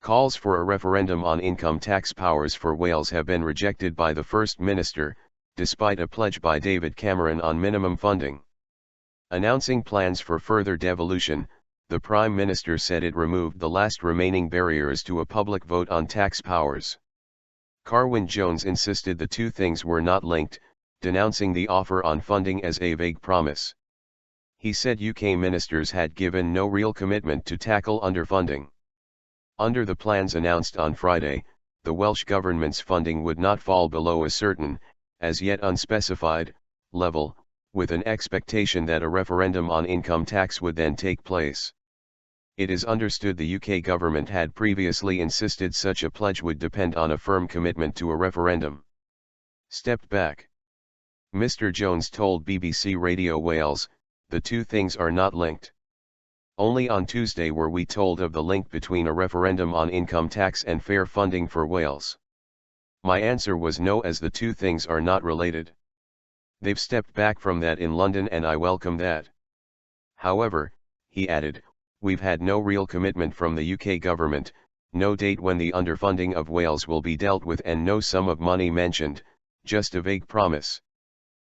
Calls for a referendum on income tax powers for Wales have been rejected by the First Minister, despite a pledge by David Cameron on minimum funding. Announcing plans for further devolution, the Prime Minister said it removed the last remaining barriers to a public vote on tax powers. Carwyn Jones insisted the two things were not linked, denouncing the offer on funding as a vague promise. He said UK ministers had given no real commitment to tackle underfunding. Under the plans announced on Friday, the Welsh Government's funding would not fall below a certain, as yet unspecified, level, with an expectation that a referendum on income tax would then take place. It is understood the UK government had previously insisted such a pledge would depend on a firm commitment to a referendum. Stepped back. Mr. Jones told BBC Radio Wales, "The two things are not linked. Only on Tuesday were we told of the link between a referendum on income tax and fair funding for Wales. My answer was no, as the two things are not related. They've stepped back from that in London and I welcome that. However," he added, "we've had no real commitment from the UK government, no date when the underfunding of Wales will be dealt with and no sum of money mentioned, just a vague promise."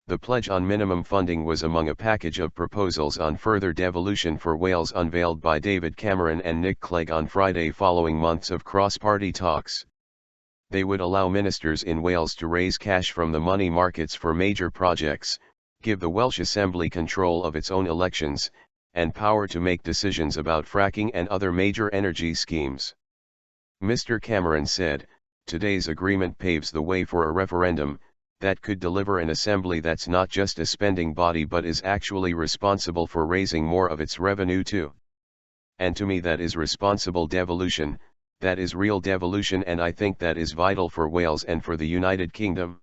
The pledge on minimum funding was among a package of proposals on further devolution for Wales unveiled by David Cameron and Nick Clegg on Friday following months of cross-party talks. They would allow ministers in Wales to raise cash from the money markets for major projects, give the Welsh Assembly control of its own elections, and power to make decisions about fracking and other major energy schemes. Mr. Cameron said, "Today's agreement paves the way for a referendum that could deliver an assembly that's not just a spending body but is actually responsible for raising more of its revenue too. And to me that is responsible devolution, that is real devolution, and I think that is vital for Wales and for the United Kingdom."